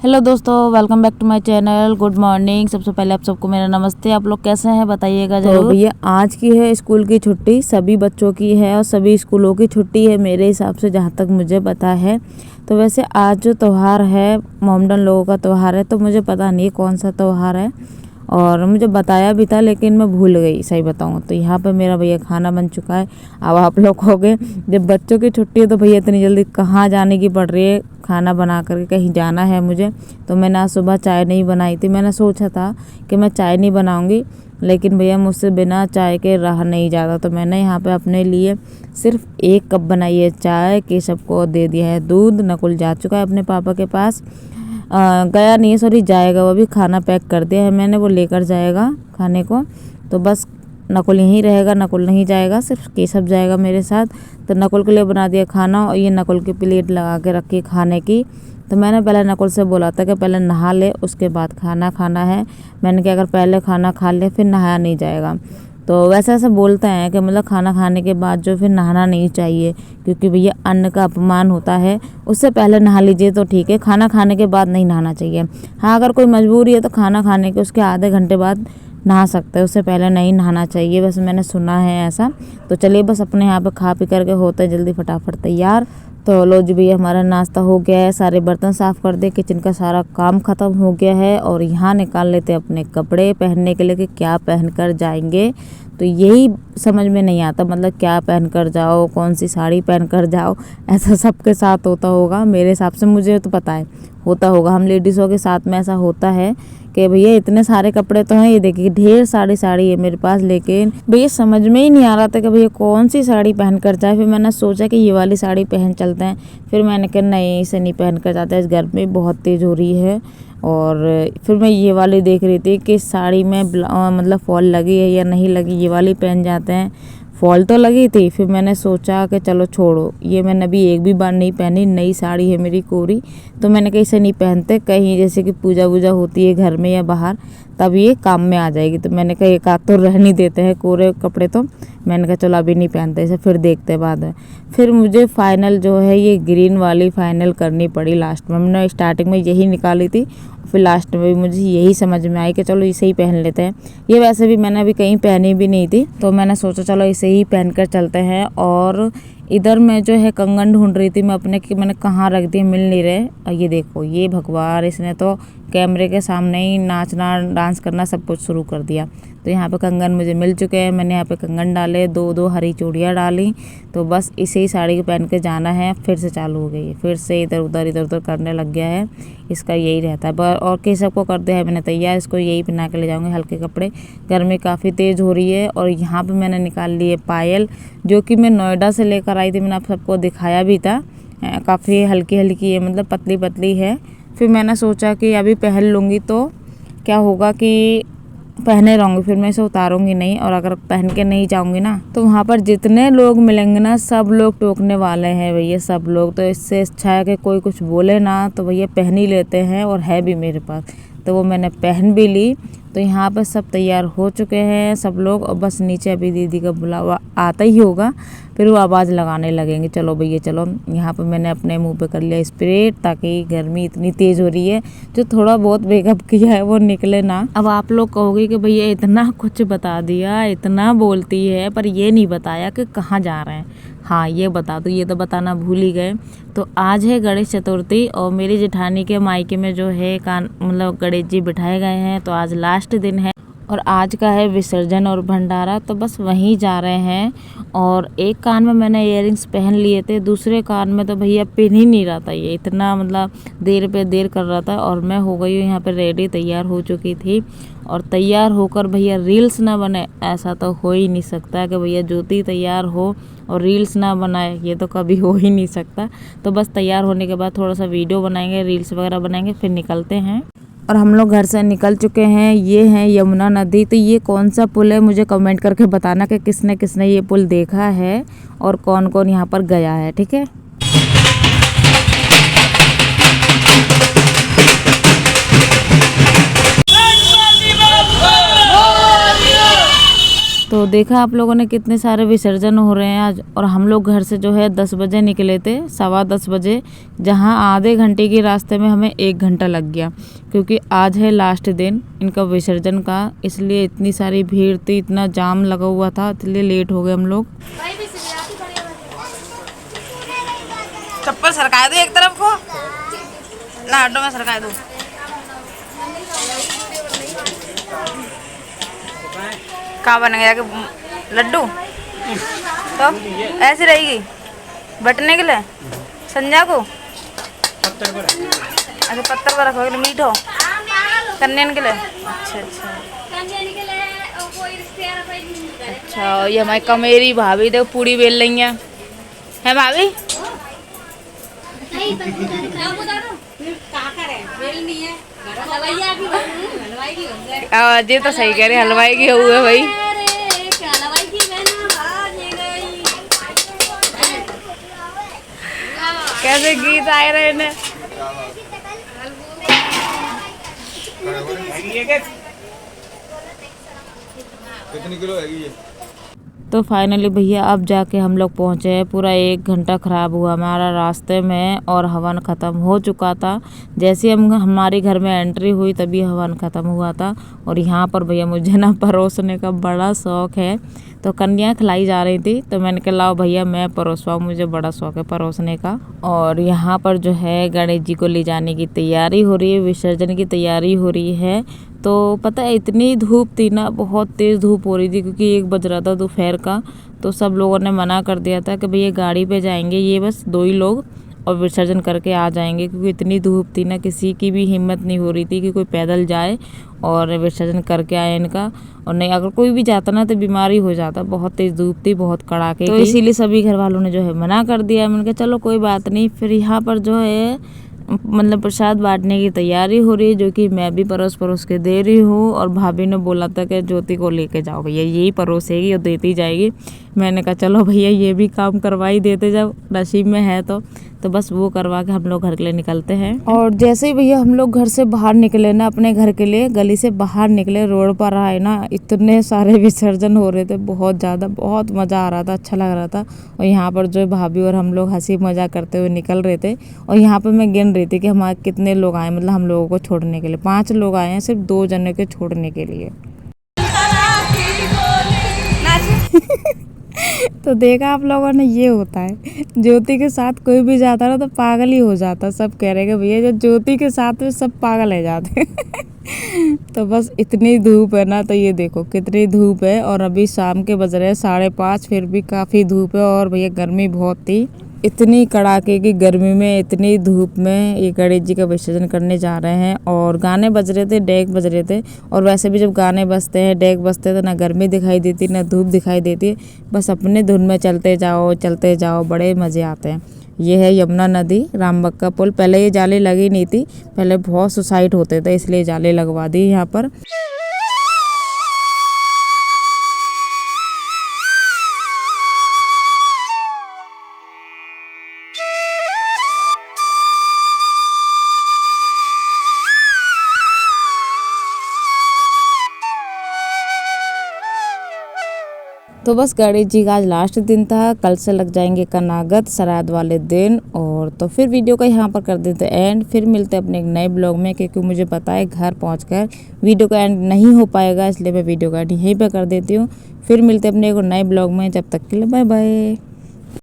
Hello दोस्तों, welcome back to my channel. Good morning. सबसे पहले आप सबको मेरा नमस्ते। आप लोग कैसे हैं बताइएगा जरूर। तो भैया आज की है स्कूल की छुट्टी, सभी बच्चों की है और सभी स्कूलों की छुट्टी है मेरे हिसाब से, जहाँ तक मुझे पता है। तो वैसे आज जो त्यौहार है मोमडन लोगों का त्यौहार है, तो मुझे पता नहीं कौन सा त्यौहार है और मुझे बताया भी था लेकिन मैं भूल गई सही बताऊँ तो। यहाँ पे मेरा भैया खाना बन चुका है। अब आप लोग कहोगे जब बच्चों की छुट्टी है तो भैया इतनी जल्दी कहाँ जाने की पड़ रही है, खाना बना करके कहीं जाना है मुझे। तो मैंने आज सुबह चाय नहीं बनाई थी। मैंने सोचा था कि मैं चाय नहीं बनाऊंगी, लेकिन भैया मुझसे बिना चाय के रहा नहीं जाता। तो मैंने यहाँ पे अपने लिए सिर्फ 1 कप बनाई है चाय, केशव को दे दिया है दूध। नकुल जा चुका है अपने पापा के पास, गया नहीं है सॉरी, जाएगा। वो भी खाना पैक कर दिया है मैंने, वो लेकर जाएगा खाने को। तो बस नकुल यहीं रहेगा, नकुल नहीं जाएगा, सिर्फ केशव जाएगा मेरे साथ। तो नकुल के लिए बना दिया खाना और ये नकुल की प्लेट लगा के रखी खाने की। तो मैंने पहले नकुल से बोला था कि पहले नहा ले उसके बाद खाना खाना है। मैंने कहा अगर पहले खाना खा ले फिर नहाया नहीं जाएगा। तो वैसे ऐसा बोलते हैं कि मतलब खाना खाने के बाद जो फिर नहाना नहीं चाहिए, क्योंकि भैया अन्न का अपमान होता है। उससे पहले नहा लीजिए तो ठीक है, खाना खाने के बाद नहीं नहाना चाहिए। हाँ, अगर कोई मजबूरी है तो खाना खाने के उसके आधे घंटे बाद नहा सकते हैं, उससे पहले नहीं नहाना चाहिए। वैसे मैंने सुना है ऐसा। तो चलिए बस अपने यहाँ पे खा पी करके होते हैं जल्दी फटाफट तैयार। तो लो जी भैया, हमारा नाश्ता हो गया है, सारे बर्तन साफ़ कर दे, किचन का सारा काम ख़त्म हो गया है। और यहाँ निकाल लेते हैं अपने कपड़े पहनने के लिए कि क्या पहन कर जाएंगे। तो यही समझ में नहीं आता, मतलब क्या पहन कर जाओ, कौन सी साड़ी पहन कर जाओ। ऐसा सबके साथ होता होगा, मेरे हिसाब से मुझे तो पता है होता होगा। हम लेडीज़ों के साथ में ऐसा होता है कि भैया इतने सारे कपड़े तो हैं, ये देखिए ढेर सारी साड़ी है मेरे पास, लेकिन भैया समझ में ही नहीं आ रहा था कि भैया कौन सी साड़ी पहन कर जाए। फिर मैंने सोचा कि ये वाली साड़ी पहन चलते हैं। फिर मैंने कहा नहीं, इसे नहीं पहन कर जाते, इस गर्मी बहुत तेज़ हो रही है। और फिर मैं ये वाली देख रही थी कि साड़ी में मतलब फॉल लगी है या नहीं लगी, ये वाली पहन जाते हैं। फॉल तो लगी थी। फिर मैंने सोचा कि चलो छोड़ो, ये मैंने अभी एक भी बार नहीं पहनी, नई साड़ी है मेरी कोरी। तो मैंने कहीं से नहीं पहनते, कहीं जैसे कि पूजा वूजा होती है घर में या बाहर, तब ये काम में आ जाएगी। तो मैंने कहा एक आध तो रहने देते हैं कोरे कपड़े। तो मैंने कहा चलो अभी नहीं पहनते इसे, फिर देखते बाद में। फिर मुझे फाइनल जो है ये ग्रीन वाली फाइनल करनी पड़ी लास्ट में। मैंने स्टार्टिंग में यही निकाली थी, फिर लास्ट में भी मुझे यही समझ में आई कि चलो इसे ही पहन लेते हैं। ये वैसे भी मैंने अभी कहीं पहनी भी नहीं थी, तो मैंने सोचा चलो इसे ही पहन कर चलते हैं। और इधर मैं जो है कंगन ढूंढ रही थी मैं अपने, कि मैंने कहाँ रख दी, मिल नहीं रहे। और ये देखो, ये भगवान, इसने तो कैमरे के सामने ही नाचना डांस करना सब कुछ शुरू कर दिया। तो यहाँ पे कंगन मुझे मिल चुके हैं, मैंने यहाँ पे कंगन डाले, 2 हरी चूड़ियाँ डाली। तो बस इसे ही साड़ी को पहन के जाना है। फिर से चालू हो गई है, फिर से इधर उधर करने लग गया है। इसका यही रहता है। और केशव को कर दिया है मैंने तैयार, इसको यही पहना के ले जाऊँगी हल्के कपड़े। गर्मी काफ़ी तेज़ हो रही है। और यहाँ पर मैंने निकाल ली है पायल, जो कि मैं नोएडा से लेकर आई थी, मैंने आप सबको दिखाया भी था। काफ़ी हल्की हल्की है, मतलब पतली पतली है। फिर मैंने सोचा कि अभी पहन लूँगी तो क्या होगा कि पहने रहूँगी, फिर मैं इसे उतारूँगी नहीं। और अगर पहन के नहीं जाऊँगी ना, तो वहाँ पर जितने लोग मिलेंगे ना, सब लोग टोकने वाले हैं भैया, सब लोग। तो इससे अच्छा है कि कोई कुछ बोले ना, तो भैया पहन ही लेते हैं। और है भी मेरे पास, तो वो मैंने पहन भी ली। तो यहाँ पर सब तैयार हो चुके हैं सब लोग, और बस नीचे अभी दीदी का बुलावा आता ही होगा, फिर वो आवाज़ लगाने लगेंगे चलो भैया चलो। यहाँ पर मैंने अपने मुंह पे कर लिया स्प्रे, ताकि गर्मी इतनी तेज़ हो रही है, जो थोड़ा बहुत मेकअप किया है वो निकले ना। अब आप लोग कहोगे कि भैया इतना कुछ बता दिया, इतना बोलती है, पर ये नहीं बताया कि कहाँ जा रहे हैं। हाँ ये बता दो, ये तो बताना भूल ही गए। तो आज है गणेश चतुर्थी, और मेरी जेठानी के मायके में जो है मतलब गणेश जी बिठाए गए हैं। तो आज लास्ट दिन है और आज का है विसर्जन और भंडारा, तो बस वहीं जा रहे हैं। और एक कान में मैंने इयररिंग्स पहन लिए थे, दूसरे कान में तो भैया पिन ही नहीं रहा था, ये इतना मतलब देर पे देर कर रहा था। और मैं हो गई हूँ यहाँ पे रेडी, तैयार हो चुकी थी। और तैयार होकर भैया रील्स ना बने, ऐसा तो हो ही नहीं सकता कि भैया ज्योति तैयार हो और रील्स ना बनाए, ये तो कभी हो ही नहीं सकता। तो बस तैयार होने के बाद थोड़ा सा वीडियो बनाएंगे, रील्स वगैरह बनाएंगे, फिर निकलते हैं। और हम लोग घर से निकल चुके हैं। ये है यमुना नदी। तो ये कौन सा पुल है मुझे कमेंट करके बताना कि किसने किसने ये पुल देखा है और कौन कौन यहाँ पर गया है, ठीक है। तो देखा आप लोगों ने कितने सारे विसर्जन हो रहे हैं आज। और हम लोग घर से जो है 10 बजे निकले थे, 10:15 बजे, जहां आधे घंटे के रास्ते में हमें 1 घंटा लग गया, क्योंकि आज है लास्ट दिन इनका विसर्जन का, इसलिए इतनी सारी भीड़ थी, इतना जाम लगा हुआ था, इसलिए लेट हो गए हम लोग। चप्पल सरका दो एक तरफ को, लाडो में सरका दो। कहाँ बन गया कि लड्डू? तो ऐसी रहेगी बटने के लिए संजा को। अच्छा पत्थर पर रखोगे मीठो कन्यान के लिए। अच्छा अच्छा अच्छा। ये हमारी कमेरी भाभी देखो पूरी बेल रही है भाभी। ये तो सही कह रहे, हलवाई की हुए भाई। कैसे गीत आए रहे ने। कितनी किलो है ये? तो फाइनली भैया अब जाके हम लोग पहुँचे हैं। पूरा 1 घंटा ख़राब हुआ हमारा रास्ते में और हवन ख़त्म हो चुका था। जैसे हम हमारे घर में एंट्री हुई तभी हवन ख़त्म हुआ था। और यहाँ पर भैया मुझे ना परोसने का बड़ा शौक़ है, तो कन्या खिलाई जा रही थी, तो मैंने कहा लाओ भैया मैं परोसवाऊँ, मुझे बड़ा शौक़ है परोसने का। और यहाँ पर जो है गणेश जी को ले जाने की तैयारी हो रही है, विसर्जन की तैयारी हो रही है। तो पता है इतनी धूप थी ना, बहुत तेज़ धूप हो रही थी, क्योंकि 1 बज रहा था दोपहर का। तो सब लोगों ने मना कर दिया था कि भैया गाड़ी पे जाएंगे ये बस 2 ही लोग और विसर्जन करके आ जाएंगे, क्योंकि इतनी धूप थी ना, किसी की भी हिम्मत नहीं हो रही थी कि कोई पैदल जाए और विसर्जन करके आए इनका। और नहीं अगर कोई भी जाता ना तो बीमारी हो जाता, बहुत तेज़ धूप थी, बहुत कड़ाके की। तो इसीलिए सभी घर वालों ने जो है मना कर दिया। मैंने कहा चलो कोई बात नहीं। फिर यहाँ पर जो है मतलब प्रसाद बांटने की तैयारी हो रही है, जो कि मैं भी परोस के दे रही हूँ। और भाभी ने बोला था कि ज्योति को लेके जाओ भैया, यही परोसेगी और देती जाएगी। मैंने कहा चलो भैया ये भी काम करवाई देते, जब नसीब में है तो बस वो करवा के हम लोग घर के लिए निकलते हैं। और जैसे ही भैया हम लोग घर से बाहर निकले ना, अपने घर के लिए गली से बाहर निकले, रोड पर आए ना, इतने सारे विसर्जन हो रहे थे, बहुत ज़्यादा, बहुत मज़ा आ रहा था, अच्छा लग रहा था। और यहाँ पर जो भाभी और हम लोग हंसी मजाक करते हुए निकल रहे थे। और यहाँ पर मैं गिन रही थी कि हमारे कितने लोग आए, मतलब हम लोगों को छोड़ने के लिए 5 लोग आए हैं, सिर्फ 2 जने के छोड़ने के लिए। तो देखा आप लोगों ने, ये होता है ज्योति के साथ कोई भी जाता ना तो पागल ही हो जाता। सब कह रहे हैं भैया जब ज्योति के साथ में सब पागल हो जाते तो बस इतनी धूप है ना, तो ये देखो कितनी धूप है। और अभी शाम के बज रहे हैं 5:30, फिर भी काफ़ी धूप है। और भैया गर्मी बहुत थी, इतनी कड़ाके की गर्मी में, इतनी धूप में ये गणेश जी का विसर्जन करने जा रहे हैं। और गाने बज रहे थे, डेक बज रहे थे। और वैसे भी जब गाने बजते हैं, डेक बजते हैं, तो ना गर्मी दिखाई देती ना धूप दिखाई देती है, बस अपने धुन में चलते जाओ, बड़े मज़े आते हैं। ये है यमुना नदी, रामबक्का पुल। पहले ये जाली लगी नहीं थी, पहले बहुत सुसाइड होते थे, इसलिए जाली लगवा दी यहाँ पर। तो बस गणेश जी का आज लास्ट दिन था, कल से लग जाएंगे कनागत श्राद्ध वाले दिन। और तो फिर वीडियो का यहाँ पर कर देते एंड, फिर मिलते हैं अपने एक नए ब्लॉग में, क्योंकि मुझे पता है घर पहुँचकर वीडियो का एंड नहीं हो पाएगा, इसलिए मैं वीडियो का एंड यहीं पर कर देती हूँ। फिर मिलते हैं अपने एक नए ब्लॉग में, जब तक के लिए बाय बाय।